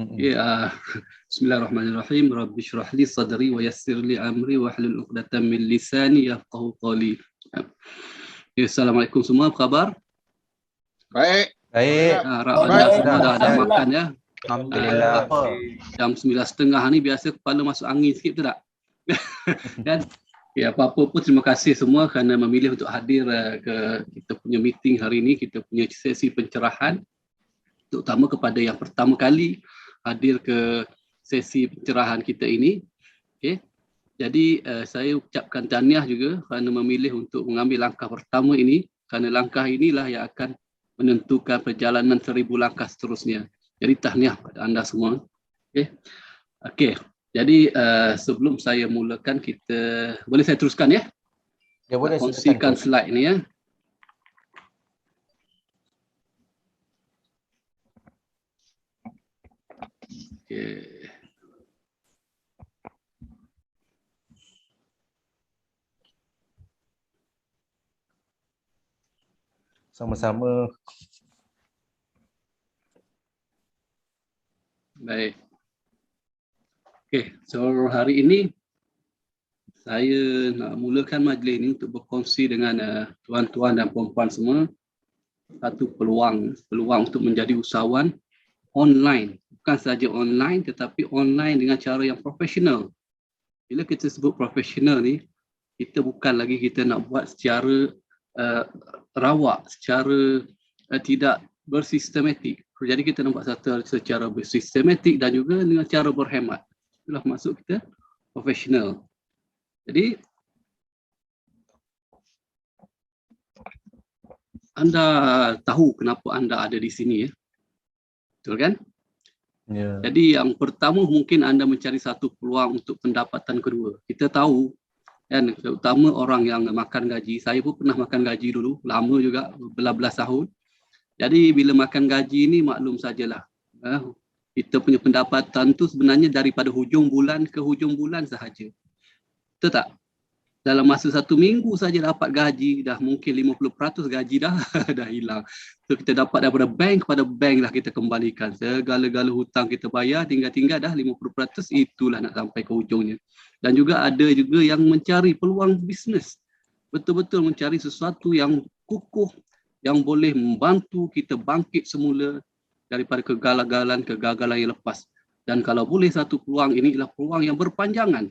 Ya, Bismillahirrahmanirrahim. Rabbi shrah li sadri wa yassir li amri wa hlul 'uqdatam min lisani yafqahu qawli. Ya, Assalamualaikum semua, apa khabar? Baik. Harap anda semua dah makan ya. Alhamdulillah. Jam 9.30 ni biasa kepala masuk angin sikit, betul tak? Dan ya, apa-apa pun terima kasih semua kerana memilih untuk hadir ke kita punya meeting hari ini, kita punya sesi pencerahan, terutama kepada yang pertama kali hadir ke sesi pencerahan kita ini. Okay. Jadi saya ucapkan tahniah juga kerana memilih untuk mengambil langkah pertama ini, kerana langkah inilah yang akan menentukan perjalanan 1000 langkah seterusnya. Jadi tahniah kepada anda semua. Okay. Jadi sebelum saya mulakan, kita boleh saya teruskan ya? Ya boleh. Kongsikan slide ni ya. Okay. Sama-sama. Baik. Okay, so hari ini saya nak mulakan majlis ini untuk berkongsi dengan tuan-tuan dan puan-puan semua satu peluang untuk menjadi usahawan online. Bukan saja online tetapi online dengan cara yang profesional. Bila kita sebut profesional ni, kita bukan lagi kita nak buat secara rawak, secara tidak bersistematik. Jadi kita nak buat secara bersistematik dan juga dengan cara berhemat. Itulah maksud kita profesional. Jadi anda tahu kenapa anda ada di sini ya? Betul kan? Ya. Jadi yang pertama mungkin anda mencari satu peluang untuk pendapatan kedua. Kita tahu kan, terutama orang yang makan gaji. Saya pun pernah makan gaji dulu, lama juga, belas-belas tahun. Jadi bila makan gaji ni maklum sajalah. Kita punya pendapatan tu sebenarnya daripada hujung bulan ke hujung bulan sahaja. Betul tak? Dalam masa 1 minggu saja dapat gaji, dah mungkin 50% gaji dah dah hilang. So kita dapat daripada bank, pada bank lah kita kembalikan. Segala-gala hutang kita bayar, tinggal-tinggal dah 50%, itulah nak sampai ke hujungnya. Dan juga ada juga yang mencari peluang bisnes. Betul-betul mencari sesuatu yang kukuh, yang boleh membantu kita bangkit semula daripada kegagalan yang lepas. Dan kalau boleh satu peluang ini adalah peluang yang berpanjangan.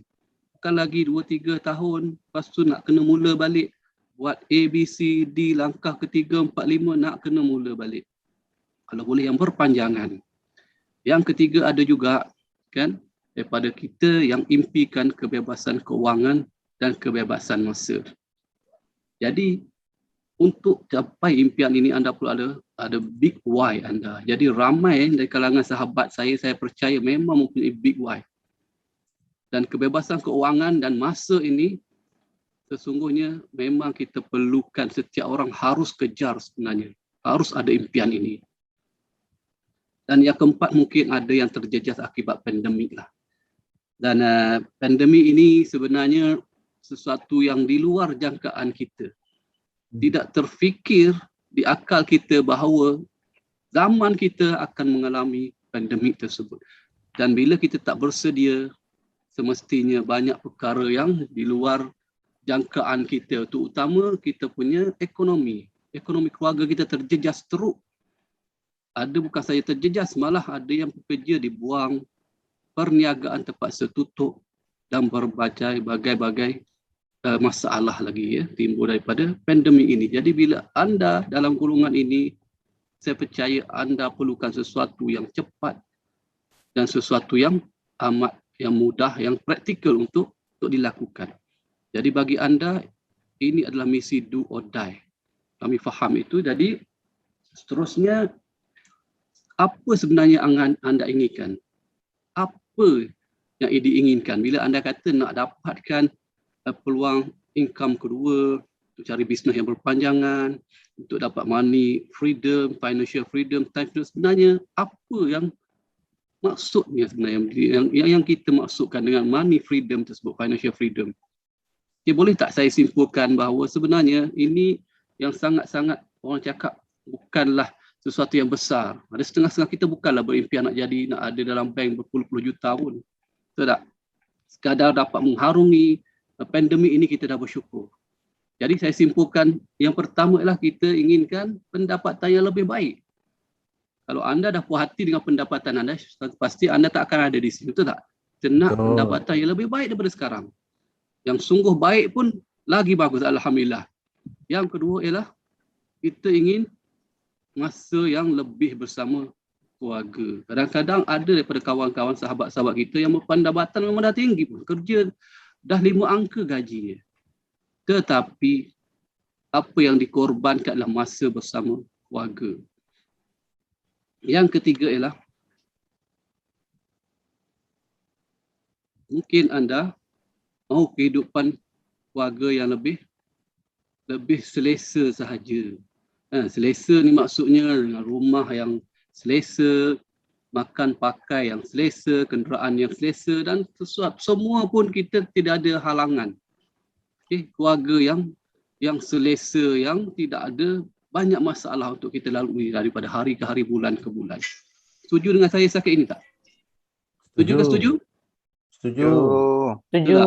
Bukan lagi 2-3 tahun, lepas tu nak kena mula balik. Buat A, B, C, D, langkah ketiga, 4, 5 nak kena mula balik. Kalau boleh yang berpanjangan. Yang ketiga ada juga kan daripada kita yang impikan kebebasan keuangan dan kebebasan masa. Jadi untuk capai impian ini anda perlu ada big why anda. Jadi ramai dari kalangan sahabat saya percaya memang mempunyai big why. Dan kebebasan keuangan dan masa ini sesungguhnya memang kita perlukan, setiap orang harus kejar sebenarnya. Harus ada impian ini. Dan yang keempat mungkin ada yang terjejas akibat pandemik lah. Dan pandemik ini sebenarnya sesuatu yang di luar jangkaan kita. Tidak terfikir di akal kita bahawa zaman kita akan mengalami pandemik tersebut. Dan bila kita tak bersedia, semestinya banyak perkara yang di luar jangkaan kita, terutama kita punya ekonomi keluarga kita terjejas teruk. Ada bukan saja terjejas, malah ada yang pekerja dibuang, perniagaan terpaksa tutup dan berbagai-bagai masalah lagi ya timbul daripada pandemik ini. Jadi bila anda dalam golongan ini, saya percaya anda perlukan sesuatu yang cepat dan sesuatu yang amat yang mudah, yang praktikal untuk dilakukan. Jadi bagi anda, ini adalah misi do or die. Kami faham itu. Jadi seterusnya, apa sebenarnya anda inginkan? Apa yang diinginkan? Bila anda kata nak dapatkan peluang income kedua, untuk cari bisnes yang berpanjangan, untuk dapat money freedom, financial freedom, time freedom, sebenarnya apa yang maksudnya sebenarnya yang kita maksudkan dengan money freedom tersebut, financial freedom? Okay, boleh tak saya simpulkan bahawa sebenarnya ini yang sangat-sangat orang cakap bukanlah sesuatu yang besar. Ada setengah-setengah kita bukanlah berimpian nak jadi, nak ada dalam bank berpuluh-puluh juta pun. Betul tak? Sekadar dapat mengharungi pandemik ini, kita dah bersyukur. Jadi saya simpulkan, yang pertama ialah kita inginkan pendapatan yang lebih baik. Kalau anda dah puas hati dengan pendapatan anda, pasti anda tak akan ada di sini. Betul tak? Kita nak pendapatan yang lebih baik daripada sekarang. Yang sungguh baik pun lagi bagus, alhamdulillah. Yang kedua ialah kita ingin masa yang lebih bersama keluarga. Kadang-kadang ada daripada kawan-kawan, sahabat-sahabat kita yang pendapatan memang dah tinggi pun, kerja dah 5 angka gajinya. Tetapi apa yang dikorbankan adalah masa bersama keluarga. Yang ketiga ialah mungkin anda mahu kehidupan keluarga yang lebih selesa sahaja. Selesa ni maksudnya dengan rumah yang selesa, makan pakai yang selesa, kenderaan yang selesa dan sesuatu semua pun kita tidak ada halangan. Keluarga yang selesa, yang tidak ada banyak masalah untuk kita lalui daripada hari ke hari, bulan ke bulan. Setuju dengan saya sakit ini tak? Setuju ke setuju? Setuju. Setuju.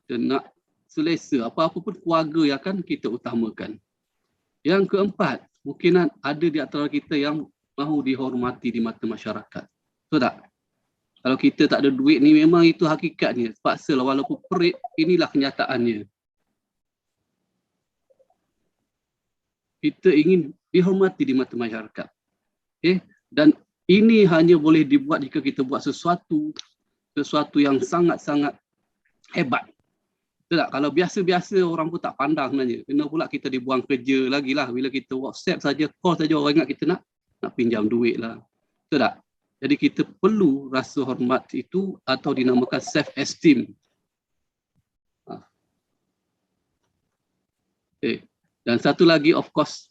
Kita nak selesa, apa-apa pun keluarga yang akan kita utamakan. Yang keempat, mungkin ada di antara kita yang mahu dihormati di mata masyarakat. Betul tak? Kalau kita tak ada duit ni, memang itu hakikatnya. Paksalah, walaupun perit, inilah kenyataannya. Kita ingin dihormati di mata masyarakat. Dan ini hanya boleh dibuat jika kita buat sesuatu yang sangat-sangat hebat. Betul tak? Kalau biasa-biasa orang pun tak pandang sebenarnya. Kena pula kita dibuang kerja lagi lah. Bila kita WhatsApp saja, call saja, orang ingat kita nak pinjam duit lah. Betul tak? Jadi kita perlu rasa hormat itu atau dinamakan self-esteem. Dan satu lagi, of course,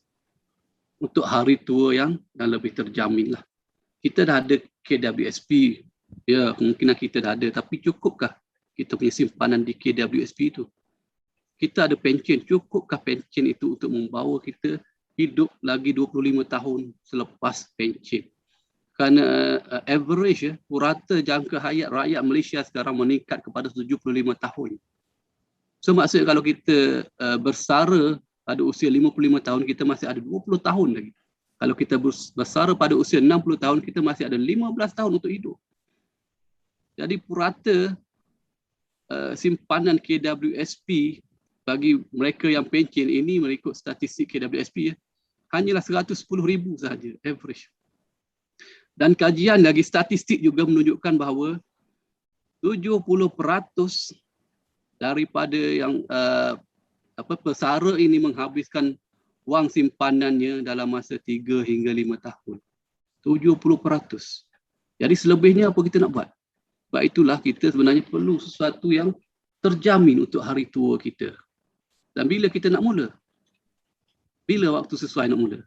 untuk hari tua yang lebih terjamin lah. Kita dah ada KWSP. Ya, kemungkinan kita dah ada. Tapi cukupkah kita punya simpanan di KWSP itu? Kita ada pension. Cukupkah pension itu untuk membawa kita hidup lagi 25 tahun selepas pension? Kerana average, purata jangka hayat rakyat Malaysia sekarang meningkat kepada 75 tahun. So maksudnya kalau kita bersara pada usia 55 tahun, kita masih ada 20 tahun lagi. Kalau kita bersara pada usia 60 tahun, kita masih ada 15 tahun untuk hidup. Jadi purata simpanan KWSP bagi mereka yang pencen ini mengikut statistik KWSP hanyalah 110,000 sahaja average. Dan kajian lagi statistik juga menunjukkan bahawa 70% daripada yang pesara ini menghabiskan wang simpanannya dalam masa 3 hingga 5 tahun. 70%. Jadi selebihnya apa kita nak buat? Sebab itulah kita sebenarnya perlu sesuatu yang terjamin untuk hari tua kita. Dan bila kita nak mula? Bila waktu sesuai nak mula?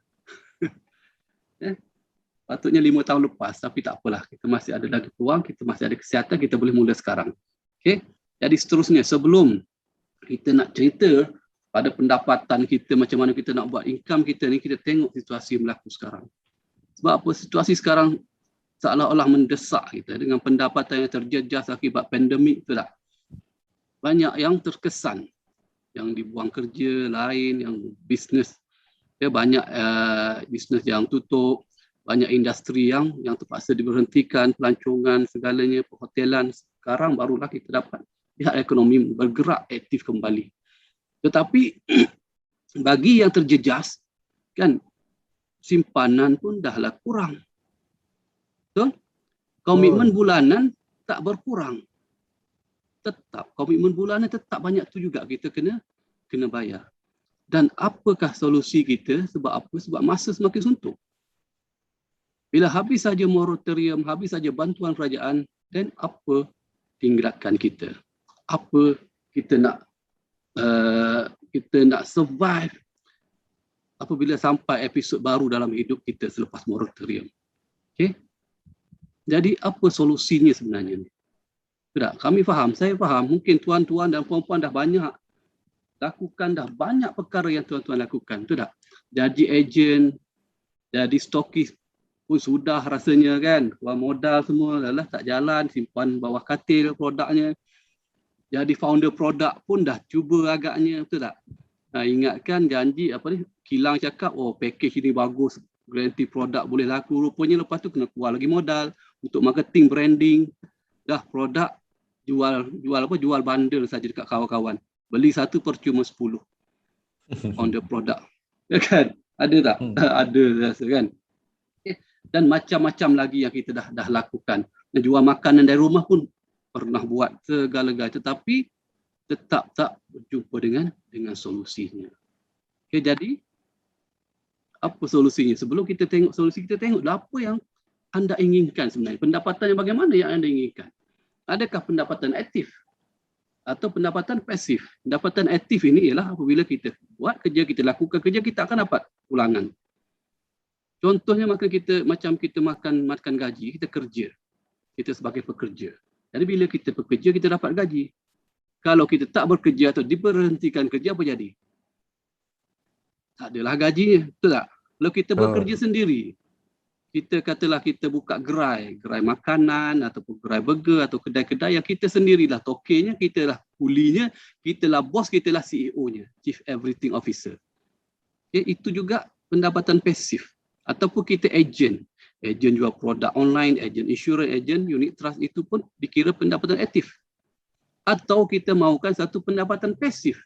Patutnya 5 tahun lepas, tapi tak apalah. Kita masih ada lagi peluang, kita masih ada kesihatan, kita boleh mula sekarang. Okay? Jadi seterusnya, sebelum kita nak cerita pada pendapatan kita, macam mana kita nak buat income kita ni, kita tengok situasi yang berlaku sekarang. Sebab apa? Situasi sekarang seolah-olah mendesak kita dengan pendapatan yang terjejas akibat pandemik, betul tak? Banyak yang terkesan, yang dibuang kerja lain, yang bisnes, banyak bisnes yang tutup, banyak industri yang terpaksa diberhentikan, pelancongan, segalanya, perhotelan. Sekarang barulah kita dapat pihak ekonomi bergerak aktif kembali. Tetapi bagi yang terjejas, kan, simpanan pun dahlah kurang. Betul? Komitmen bulanan tak berkurang. Tetap, komitmen bulanan tetap banyak tu juga kita kena bayar. Dan apakah solusi kita? Sebab apa? Sebab masa semakin suntuk. Bila habis saja moratorium, habis saja bantuan kerajaan, dan apa tindakan kita? Apa kita nak survive apabila sampai episod baru dalam hidup kita selepas moratorium? Okay? Jadi apa solusinya sebenarnya? Tak, kami faham, saya faham, mungkin tuan-tuan dan puan-puan dah banyak lakukan, dah banyak perkara yang tuan-tuan lakukan, betul tak? Jadi ejen, Jadi stokis pun sudah rasanya kan, keluar modal semua, lah tak jalan, simpan bawah katil produknya. Jadi founder produk pun dah cuba agaknya, betul tak? Ingatkan janji apa ni, kilang cakap, oh package ini bagus, guarantee produk boleh laku, rupanya lepas tu kena keluar lagi modal untuk marketing, branding. Dah produk jual bundle saja dekat kawan-kawan. Beli satu percuma 10 founder produk. Ya kan? Ada tak? Ada rasa kan? Dan macam-macam lagi yang kita dah lakukan. Dan jual makanan dari rumah pun pernah buat segala-galanya, tetapi tetap tak berjumpa dengan solusinya. Okay, jadi apa solusinya? Sebelum kita tengok solusi, kita tengok apa yang anda inginkan sebenarnya. Pendapatannya bagaimana yang anda inginkan? Adakah pendapatan aktif atau pendapatan pasif? Pendapatan aktif ini ialah apabila kita buat kerja, kita lakukan kerja, kita akan dapat pulangan. Contohnya macam kita makan gaji, kita kerja. Kita sebagai pekerja. Jadi bila kita bekerja, kita dapat gaji. Kalau kita tak bekerja atau diberhentikan kerja, apa jadi? Tak adalah gajinya, betul tak? Kalau kita bekerja sendiri, kita katalah kita buka gerai makanan ataupun gerai burger atau kedai-kedai yang kita sendirilah tokenya, kita lah kulinya, kita lah bos, kita lah CEO-nya, Chief Everything Officer. Okay, itu juga pendapatan pasif. Ataupun kita ejen jual produk online, ejen insurans, ejen unit trust, itu pun dikira pendapatan aktif. Atau kita mahukan satu pendapatan pasif.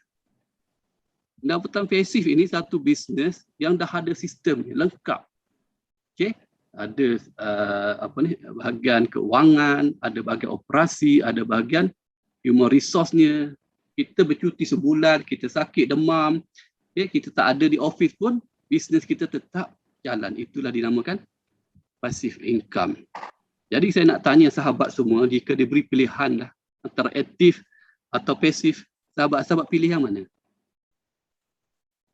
Pendapatan pasif ini satu bisnes yang dah ada sistemnya lengkap. Okey, ada bahagian keuangan, ada bahagian operasi, ada bahagian human resource-nya. Kita bercuti sebulan, kita sakit demam, kita tak ada di office pun, bisnes kita tetap jalan. Itulah dinamakan passive income. Jadi saya nak tanya sahabat semua, jika diberi pilihan lah antara aktif atau pasif, sahabat-sahabat pilih yang mana?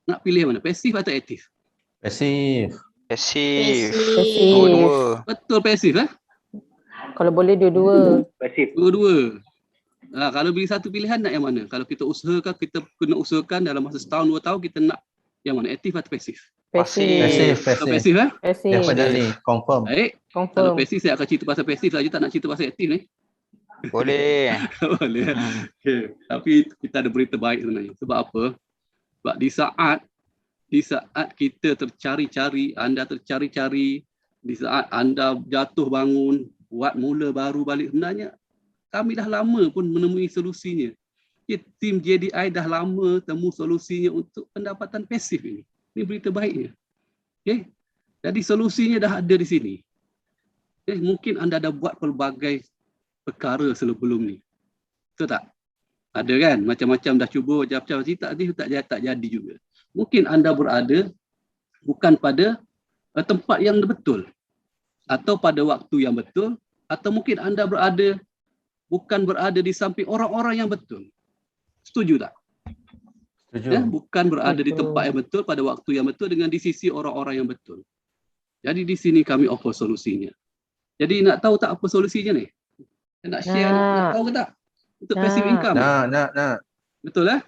Nak pilih yang mana? Pasif atau aktif? Pasif. Pasif. Pasif. Betul pasif Kalau boleh dua-dua. Pasif. Dua-dua. Kalau beri satu pilihan nak yang mana? Kalau kita usahakan, kita kena usahakan dalam masa setahun, 2 tahun, kita nak yang mana? Aktif atau pasif? Pasif. Kalau pasif Pasif. Yang pada ni confirm. Baik. Kalau Confirm. pasif saya akan cerita pasal pasif saja, tak nak cerita pasal aktif ni. Boleh. Boleh. Okay. Tapi kita ada berita baik sebenarnya. Sebab apa? Sebab di saat kita tercari-cari, anda tercari-cari, di saat anda jatuh bangun, buat mula baru balik, sebenarnya kami dah lama pun menemui solusinya. Tim JDI dah lama temu solusinya untuk pendapatan pasif ini. Ini berita baiknya. Okay. Jadi solusinya dah ada di sini. Okay. Mungkin anda dah buat pelbagai perkara sebelum ni. Betul tak? Ada kan? Macam-macam dah cuba, macam-macam tak jadi juga. Mungkin anda berada bukan pada tempat yang betul. Atau pada waktu yang betul. Atau mungkin anda bukan berada di samping orang-orang yang betul. Setuju tak? Setuju. Bukan berada di tempat yang betul, pada waktu yang betul, dengan di sisi orang-orang yang betul. Jadi di sini kami offer solusinya. Jadi nak tahu tak apa solusinya ni? Nak share, nak tahu ke tak? Untuk passive income. Nak. Betul lah?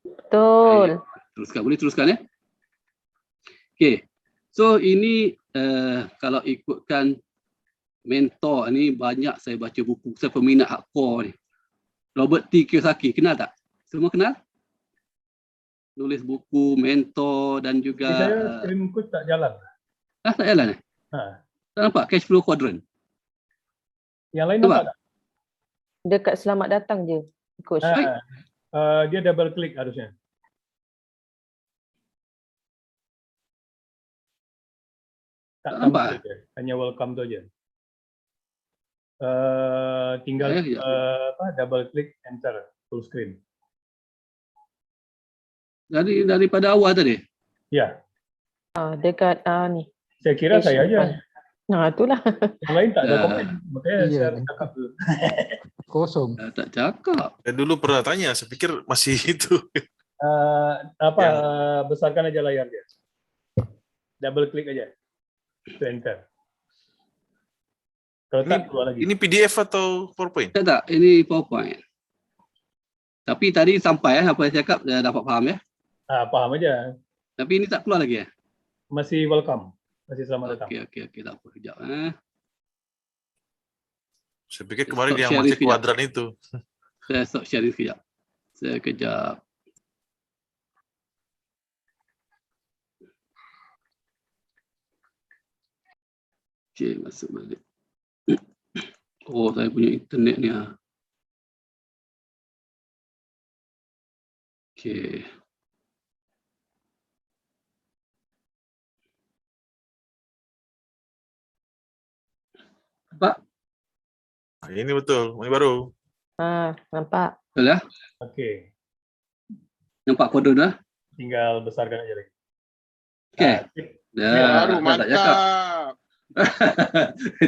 Betul. Teruskan, boleh teruskan ya? Okay. So ini kalau ikutkan mentor ni, banyak saya baca buku. Saya peminat hardcore ni. Robert T. Kiyosaki, kenal tak? Semua kenal? Nulis buku, mentor dan juga... Saya stream coach tak jalan. Tak jalan? Tak nampak? Cash flow quadrant. Yang lain Nampak? nampak tak? Dekat selamat datang je, coach. Dia double click harusnya. Tak nampak? tambah je. Hanya welcome tu je. Tinggal double click enter full screen. Daripada awal tadi? Ya, Dekat ni. saya kira saya aja. Itulah. Yang lain tak ada Ya. komen. Makanya saya cakap dulu. Kosong. Tak cakap. Dan dulu pernah tanya, saya pikir masih itu. Besarkan aja layar dia. Double click aja. To enter. Kalau tak keluar lagi. Ini PDF atau PowerPoint? Tak, ini PowerPoint. Tapi tadi sampai apa saya cakap, dah dapat faham ya. Paham aja. Tapi ini tak keluar lagi ya. Masih welcome. Masih selamat datang. Okey, tak apa kejap. Saya pikir kemarin Stop yang sharing masih sekejap. kuadran itu. Saya stop sharing sekejap. Sekejap. Okey, masuk balik. Oh, saya punya internet ni. Okey. Nampak? Ini betul, ini baru. Nampak. Betul ya? Okey. Nampak kode dah? Tinggal besarkan aja lagi. Okey. Sip. Baru Dah tak cakap. mantap.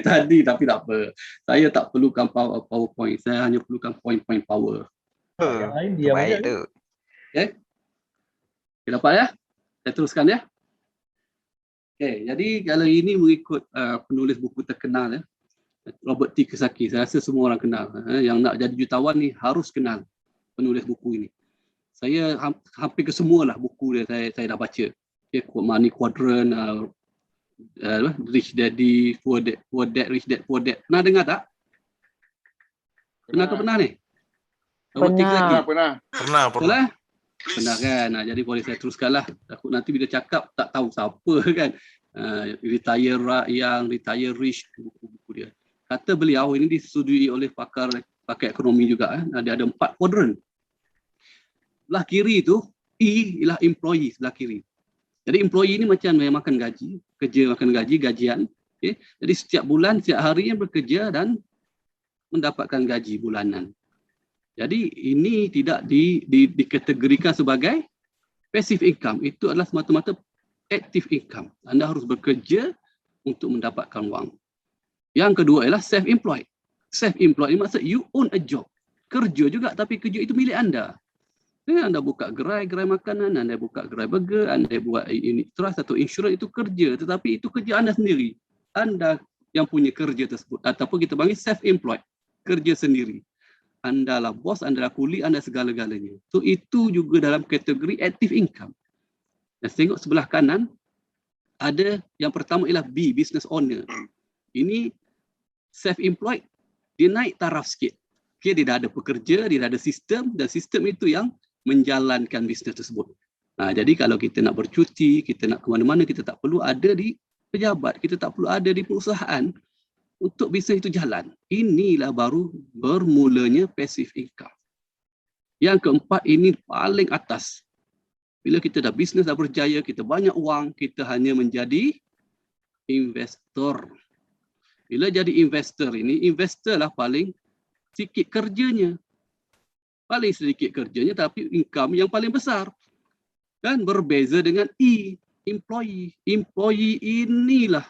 Tadi tapi tak apa. Saya tak perlukan PowerPoint. Saya hanya perlukan poin-poin power. Yang lain diam aja. Baik tu. Okay, dapat ya? Saya teruskan ya. Okay, jadi kalau ini mengikut penulis buku terkenal ya, Robert T. Kiyosaki. Saya rasa semua orang kenal. Yang nak jadi jutawan ni harus kenal penulis buku ini. Saya hampir ke semualah buku dia saya dah baca. Okay, Money Quadrant, Rich Daddy, Poor Dad, Rich Dad, Poor Dad. Pernah dengar tak? Pernah ni? Robert T. Kiyosaki. Pernah. Pernah. Betul lah? Pernah kan? Jadi boleh saya teruskanlah. Takut nanti bila cakap tak tahu siapa kan. Retire Young, Retire Rich, buku-buku dia. Kata beliau ini disetujui oleh pakar ekonomi juga. Ada 4 kuadran. Sebelah kiri tu, E ialah employee sebelah kiri. Jadi employee ni macam yang makan gaji, kerja makan gaji, gajian. Okay? Jadi setiap bulan, setiap hari yang bekerja dan mendapatkan gaji bulanan. Jadi ini tidak dikategorikan sebagai passive income. Itu adalah semata-mata active income. Anda harus bekerja untuk mendapatkan wang. Yang kedua ialah self-employed. Self-employed ini maksud you own a job. Kerja juga tapi kerja itu milik anda. Anda buka gerai makanan, anda buka gerai burger, anda buat unit trust atau insurans, itu kerja. Tetapi itu kerja anda sendiri. Anda yang punya kerja tersebut. Ataupun kita panggil self-employed. Kerja sendiri. Anda lah bos, anda lah kuli, anda segala-galanya. So itu juga dalam kategori active income. Dan tengok sebelah kanan, ada yang pertama ialah B, business owner. Ini self-employed, dia naik taraf sikit. Okay, dia dah ada pekerja, dia dah ada sistem, dan sistem itu yang menjalankan bisnes tersebut. Jadi kalau kita nak bercuti, kita nak ke mana-mana, kita tak perlu ada di pejabat, kita tak perlu ada di perusahaan untuk bisnes itu jalan. Inilah baru bermulanya passive income. Yang keempat, ini paling atas. Bila kita dah bisnes dah berjaya, kita banyak wang, kita hanya menjadi investor. Bila jadi investor ini, investor lah paling sikit kerjanya. Paling sedikit kerjanya tapi income yang paling besar. Kan berbeza dengan E, employee. Employee inilah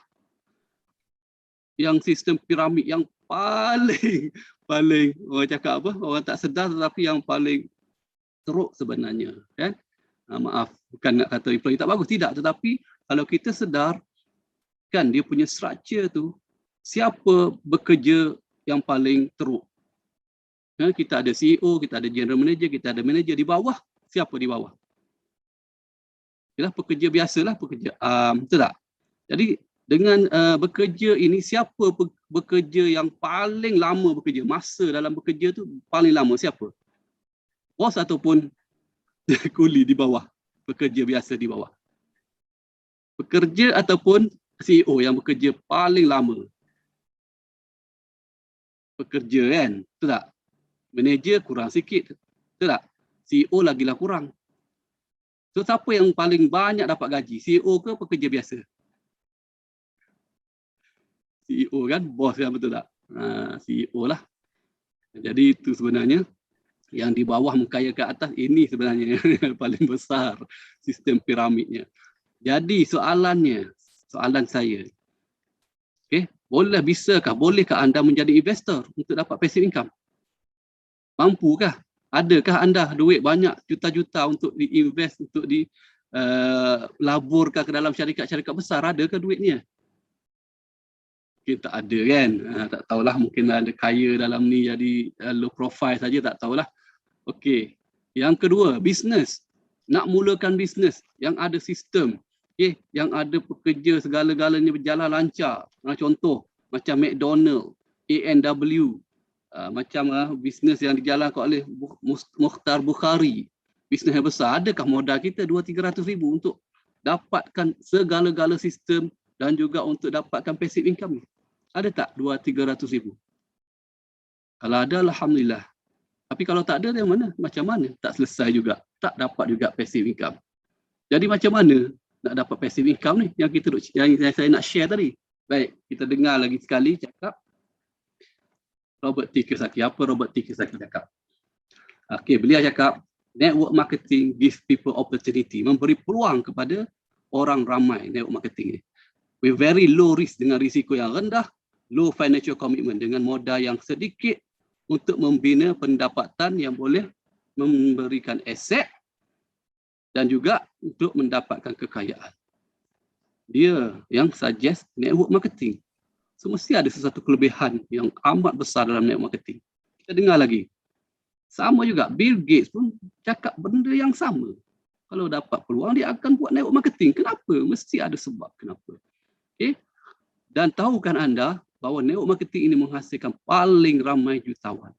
yang sistem piramid yang paling orang cakap apa? Orang tak sedar tetapi yang paling teruk sebenarnya, kan? Maaf, bukan nak kata employee tak bagus, tidak. Tetapi kalau kita sedar kan dia punya structure tu, siapa bekerja yang paling teruk? Kita ada CEO, kita ada general manager, kita ada manager. Di bawah, siapa di bawah? Ialah pekerja biasalah, pekerja betul tak? Jadi dengan bekerja ini, siapa bekerja yang paling lama bekerja? Masa dalam bekerja tu paling lama siapa? Bos ataupun kuli di bawah? Pekerja biasa di bawah. Pekerja ataupun CEO yang bekerja paling lama? Pekerja kan? Betul tak? Manager kurang sikit, betul tak? CEO lagilah kurang. So siapa yang paling banyak dapat gaji? CEO ke pekerja biasa? CEO kan, bos kan, betul tak? CEO lah. Jadi itu sebenarnya yang di bawah mengkaya ke atas, ini sebenarnya yang paling besar sistem piramidnya. Jadi soalan saya, okay, bolehkah anda menjadi investor untuk dapat passive income? Mampukah? Adakah anda duit banyak juta-juta untuk diinvest, untuk dilaburkan ke dalam syarikat-syarikat besar? Adakah duitnya? Kita tak ada kan? Tak tahulah, mungkin ada kaya dalam ni jadi low profile saja, tak tahulah. Okey. Yang kedua, bisnes. Nak mulakan bisnes yang ada sistem. Okay, yang ada pekerja segala-galanya berjalan lancar. Contoh macam McDonald, A&W, macam bisnes yang dijalankan oleh Mukhtar Bukhari, bisnes yang besar. Adakah modal kita 200-300 ribu untuk dapatkan segala-gala sistem dan juga untuk dapatkan passive income ni? Ada tak 200-300 ribu? Kalau ada, alhamdulillah. Tapi kalau tak ada, yang mana? Macam mana? Tak selesai juga. Tak dapat juga passive income. Jadi macam mana nak dapat passive income ni yang saya nak share tadi? Baik, kita dengar lagi sekali cakap Robert T. Kiyosaki. Apa Robert T. Kiyosaki cakap? Okey, beliau cakap network marketing give people opportunity, memberi peluang kepada orang ramai. Network marketing ni with very low risk, dengan risiko yang rendah, low financial commitment, dengan modal yang sedikit untuk membina pendapatan yang boleh memberikan aset dan juga untuk mendapatkan kekayaan. Dia yang suggest network marketing. So, mesti ada sesuatu kelebihan yang amat besar dalam network marketing. Kita dengar lagi. Sama juga, Bill Gates pun cakap benda yang sama. Kalau dapat peluang, dia akan buat network marketing. Kenapa? Mesti ada sebab kenapa. Okay? Dan tahukah anda bahawa network marketing ini menghasilkan paling ramai jutawan.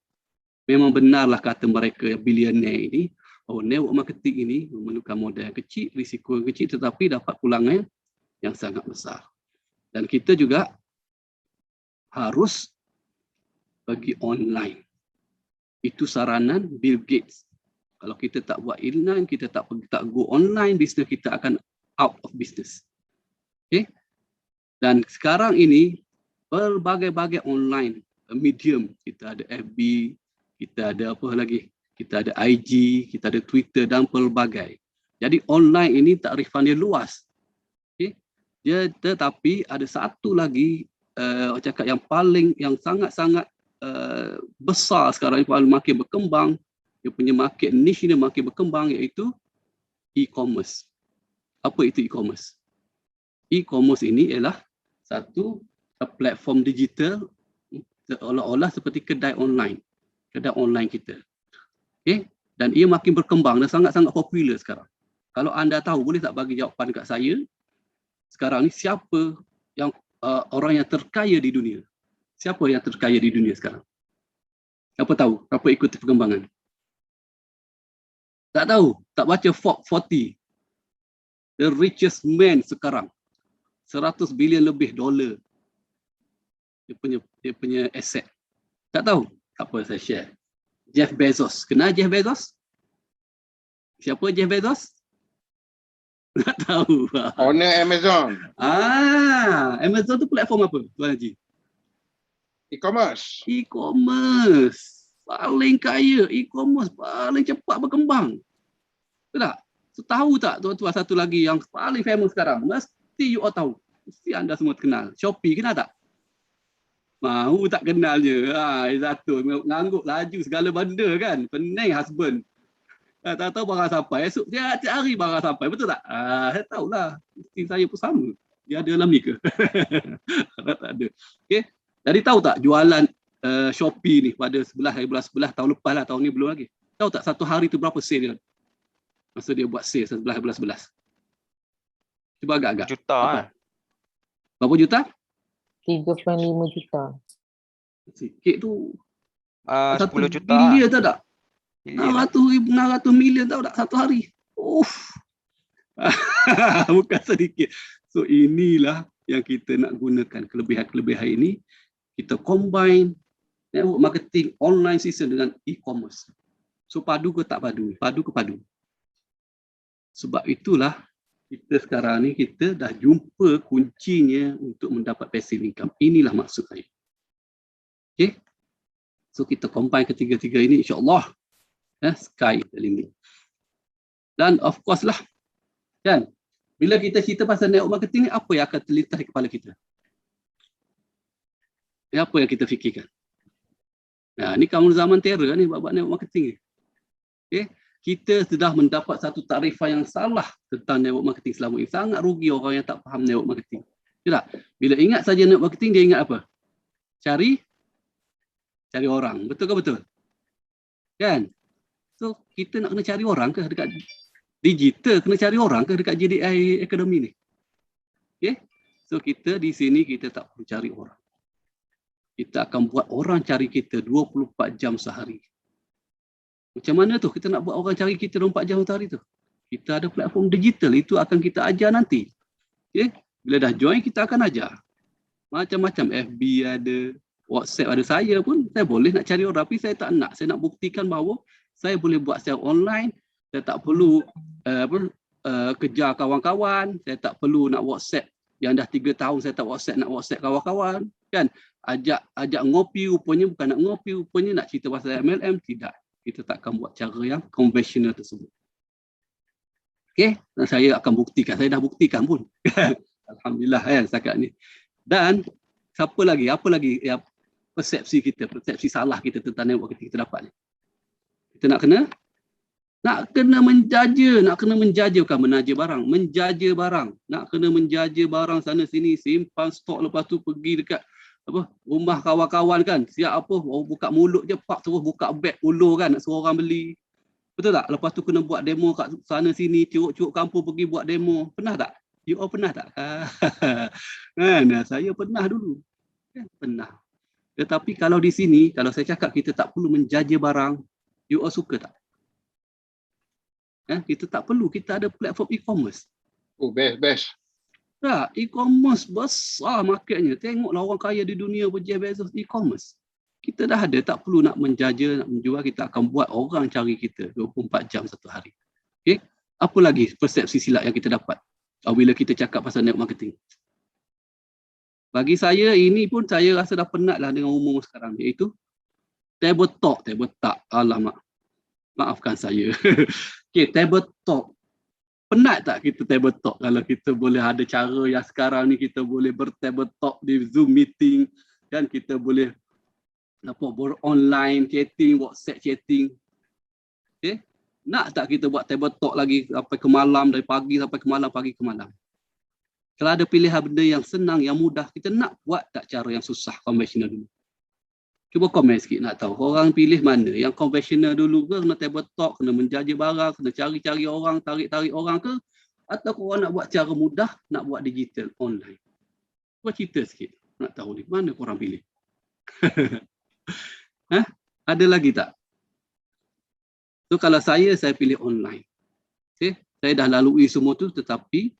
Memang benarlah kata mereka billionaire ini, bahawa network marketing ini memerlukan modal yang kecil, risiko yang kecil, tetapi dapat pulangan yang sangat besar. Dan kita juga harus bagi online. Itu saranan Bill Gates. Kalau kita tak buat online, kita tak go online, bisnes kita akan out of business. Okay? Dan sekarang ini berbagai-bagai online medium. Kita ada FB, kita ada apa lagi? Kita ada IG, kita ada Twitter dan pelbagai. Jadi online ini takrifan dia luas. Okay? Tetapi ada satu lagi cakap yang sangat-sangat besar sekarang, yang makin berkembang, dia punya market niche ni makin berkembang, iaitu e-commerce. Apa itu e-commerce? E-commerce ini ialah satu platform digital seolah-olah seperti kedai online kita. Okay? Dan ia makin berkembang dan sangat-sangat popular sekarang. Kalau anda tahu, boleh tak bagi jawapan dekat saya, sekarang ni siapa yang orang yang terkaya di dunia? Siapa yang terkaya di dunia sekarang? Apa tahu? Apa ikuti perkembangan? Tak tahu? Tak baca Forbes 40? The richest man sekarang. 100 bilion lebih dolar. Dia punya aset. Tak tahu? Tak apa, saya share. Jeff Bezos. Kenal Jeff Bezos? Siapa Jeff Bezos? Tak tahu. Owner Amazon. Amazon tu platform apa, Tuan Haji? E-commerce. E-commerce. Paling kaya. E-commerce paling cepat berkembang. Betul tak? So, tahu tak tuan-tuan satu lagi yang paling famous sekarang? Mesti you all tahu. Mesti anda semua kenal. Shopee, kenal tak? Mahu tak kenal je. Satu. Ngangguk laju segala benda kan. Pening husband. Tak tahu barang sampai. Esok dia tiap hari barang sampai. Betul tak? Saya tahulah. Mesti saya pun sama. Dia ada dalam ni ke? Tak ada. Okay. Jadi tahu tak jualan Shopee ni pada bulan 11 tahun lepas lah. Tahun ni belum lagi. Tahu tak satu hari tu berapa sale dia? Masa dia buat sale 11. Cuba agak-agak. Juta kan? Berapa juta? 3.5 juta. Sikit tu. 10 juta. Bilion tahu tak? Bilion. 600 million tahu tak satu hari? Bukan sedikit. So inilah yang kita nak gunakan kelebihan-kelebihan ini. Kita combine network marketing online system dengan e-commerce. So padu ke tak padu? Padu ke padu? Sebab itulah kita sekarang ni kita dah jumpa kuncinya untuk mendapat passive income. Inilah maksud saya. Okay? So kita combine ketiga-tiga ini, insyaAllah sky the limit. Dan of course lah, kan, bila kita cerita pasal network marketing ni, apa yang akan terlintas di kepala kita? Apa yang kita fikirkan? Nah, ni kamu zaman terror ni buat network marketing ni. Okay? Kita sudah mendapat satu takrifan yang salah tentang network marketing selama ini. Sangat rugi orang yang tak faham network marketing. Tak? Bila ingat saja network marketing, dia ingat apa? Cari orang. Betul ke betul? Kan? So, kita nak kena cari orang ke dekat digital? Kena cari orang ke dekat JDI Academy ni? Okay? So kita di sini kita tak perlu cari orang. Kita akan buat orang cari kita 24 jam sehari. Macam mana tu kita nak buat orang cari kita 24 jam sehari tu? Kita ada platform digital, itu akan kita ajar nanti. Okay? Bila dah join, kita akan ajar. Macam-macam, FB ada, WhatsApp ada. Saya pun, saya boleh nak cari orang, tapi saya tak nak. Saya nak buktikan bahawa saya boleh buat secara online, saya tak perlu kejar kawan-kawan, saya tak perlu nak WhatsApp. Yang dah 3 tahun saya tak WhatsApp, nak WhatsApp kawan-kawan. Kan? Ajak ngopi, rupanya bukan nak ngopi, rupanya nak cerita pasal MLM. Tidak. Kita takkan buat cara yang konvensional tersebut. Okay, dan saya akan buktikan. Saya dah buktikan pun. Alhamdulillah kan setakat ni. Dan apa lagi yang persepsi kita, persepsi salah kita tentang network kita dapat ni. Kita nak kena menjaja, bukan menaja barang, menjaja barang. Nak kena menjaja barang sana sini, simpan stok, lepas tu pergi dekat rumah kawan-kawan kan, siap buka mulut je, pak terus buka beg ulur kan, nak suruh orang beli. Betul tak? Lepas tu kena buat demo kat sana sini, curuk-curuk kampung pergi buat demo. Pernah tak? You all pernah tak? Saya pernah dulu. Pernah. Tetapi kalau di sini, kalau saya cakap kita tak perlu menjaja barang, you all suka tak? Kita tak perlu, kita ada platform e-commerce. Oh, best. Tak, e-commerce besar marketnya. Tengoklah orang kaya di dunia pun Jeff Bezos e-commerce. Kita dah ada, tak perlu nak menjaja, nak menjual, kita akan buat orang cari kita 24 jam satu hari. Okay? Apa lagi persepsi silap yang kita dapat bila kita cakap pasal network marketing? Bagi saya, ini pun saya rasa dah penat lah dengan umur sekarang, iaitu table talk. Alamak, maafkan saya. Okay, table talk. Penat tak kita table talk? Kalau kita boleh ada cara yang sekarang ni, kita boleh bertable talk di Zoom meeting, kan, kita boleh online chatting, WhatsApp chatting. Okay? Nak tak kita buat table talk lagi sampai ke malam, dari pagi sampai ke malam, pagi ke malam? Kalau ada pilihan benda yang senang, yang mudah, kita nak buat tak cara yang susah, konvensional dulu? Cuba komen sikit nak tahu. Orang pilih mana? Yang konvensional dulu ke, kena table talk, kena menjaja barang, kena cari-cari orang, tarik-tarik orang ke? Atau korang nak buat cara mudah, nak buat digital, online? Cuba cerita sikit. Nak tahu ni, mana korang pilih? Ada lagi tak? So kalau saya pilih online. Okay? Saya dah lalui semua tu, tetapi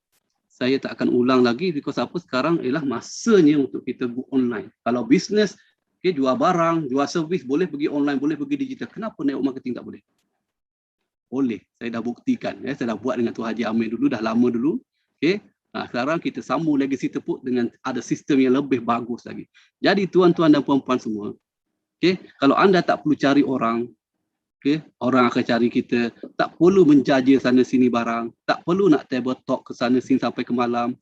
saya tak akan ulang lagi, because apa sekarang ialah masanya untuk kita go online. Kalau bisnes, okay, jual barang, jual servis, boleh pergi online, boleh pergi digital. Kenapa network marketing tak boleh? Boleh. Saya dah buktikan. Saya dah buat dengan Tuan Haji Amir dulu, dah lama dulu. Okay? Sekarang kita sambung legacy Tepuk dengan ada sistem yang lebih bagus lagi. Jadi tuan-tuan dan puan-puan semua, okay, kalau anda tak perlu cari orang, okay, orang akan cari kita. Tak perlu menjaja sana sini barang, tak perlu nak table talk ke sana sini sampai ke malam.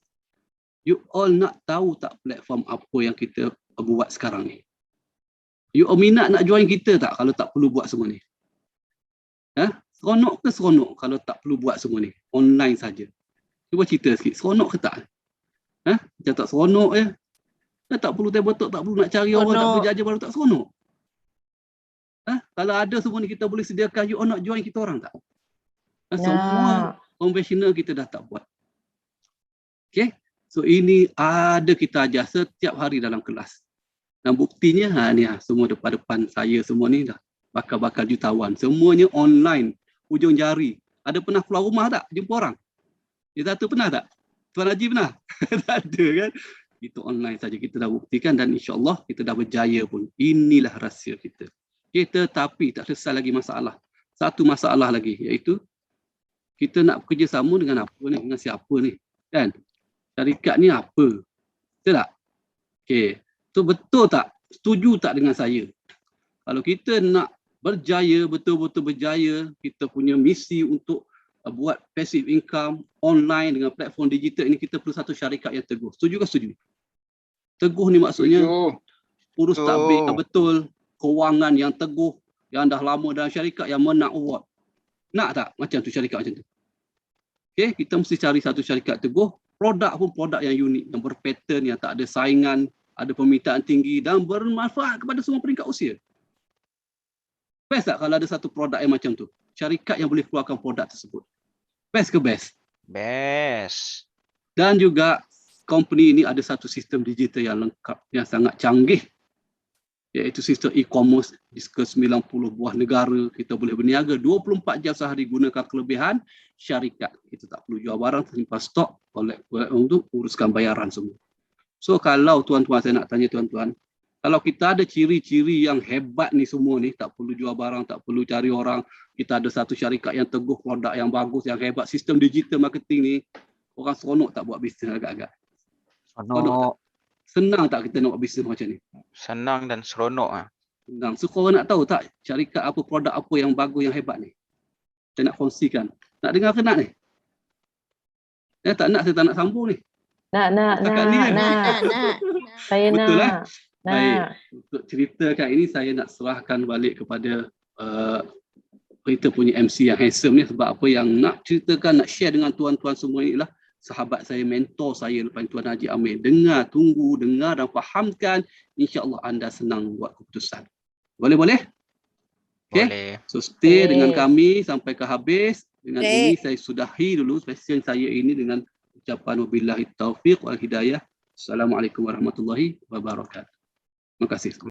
You all nak tahu tak platform apa yang kita buat sekarang ni? You all minat nak join kita tak kalau tak perlu buat semua ni? Seronok ke seronok kalau tak perlu buat semua ni? Online saja. Cuba cerita sikit, seronok ke tak? Macam tak seronok je. Tak perlu table talk, tak perlu nak cari orang, tak perlu jaja baru, tak seronok. Kalau ada semua ni kita boleh sediakan, you all nak join kita orang tak? Semua konvensional kita dah tak buat. Okay? So ini ada kita ajar setiap hari dalam kelas. Dan buktinya ni semua depan-depan saya semua ni dah bakal-bakal jutawan. Semuanya online, hujung jari. Ada pernah keluar rumah tak jumpa orang? Dia satu pernah tak? Tuan Haji pernah? Tak ada kan? Itu online saja kita dah buktikan, dan insya-Allah kita dah berjaya pun. Inilah rahsia kita. Tetapi tak selesai lagi masalah. Satu masalah lagi, iaitu kita nak bekerjasama dengan apa ni? Dengan siapa ni? Kan? Syarikat ni apa? Betul tak? Okey. So betul tak? Setuju tak dengan saya? Kalau kita nak berjaya, betul-betul berjaya, kita punya misi untuk buat passive income online dengan platform digital ini, kita perlu satu syarikat yang teguh. Setuju ke setuju? Teguh ni maksudnya urus tabik yang betul, kewangan yang teguh, yang dah lama dalam syarikat, yang menang award. Nak tak macam tu syarikat macam tu? Okay, kita mesti cari satu syarikat teguh, produk pun produk yang unik, yang berpattern, yang tak ada saingan, ada permintaan tinggi dan bermanfaat kepada semua peringkat usia. Best tak kalau ada satu produk yang macam tu? Syarikat yang boleh keluarkan produk tersebut. Best ke best? Best. Dan juga company ini ada satu sistem digital yang lengkap, yang sangat canggih, iaitu sistem e-commerce di ke-90 buah negara. Kita boleh berniaga 24 jam sehari gunakan kelebihan syarikat. Kita tak perlu jual barang, simpan stok, collect untuk uruskan bayaran semua. So kalau tuan-tuan, saya nak tanya tuan-tuan, kalau kita ada ciri-ciri yang hebat ni semua ni, tak perlu jual barang, tak perlu cari orang, kita ada satu syarikat yang teguh, produk yang bagus, yang hebat, sistem digital marketing ni, orang seronok tak buat bisnes agak-agak? Seronok. Senang tak kita nak buat bisnes macam ni? Senang dan seronok ah. Senang. So korang nak tahu tak syarikat apa, produk apa yang bagus, yang hebat ni? Saya nak kongsikan. Nak dengar ke nak ni? Tak nak, saya tak nak sambung ni. Nak. Saya Betul lah. nak. Baik, untuk ceritakan ini saya nak serahkan balik kepada kita punya MC yang handsome ni, sebab apa yang nak ceritakan, nak share dengan tuan-tuan semua ni lah sahabat saya, mentor saya lepas Tuan Haji Amir. Dengar, tunggu, dengar dan fahamkan, insya-Allah anda senang buat keputusan. Boleh? Okay? Boleh. So stay Boleh. dengan kami sampai ke habis. Dengan ini saya sudahi dulu session saya ini dengan ucapan wabillahi taufiq wal hidayah. Assalamualaikum warahmatullahi wabarakatuh. Terima kasih.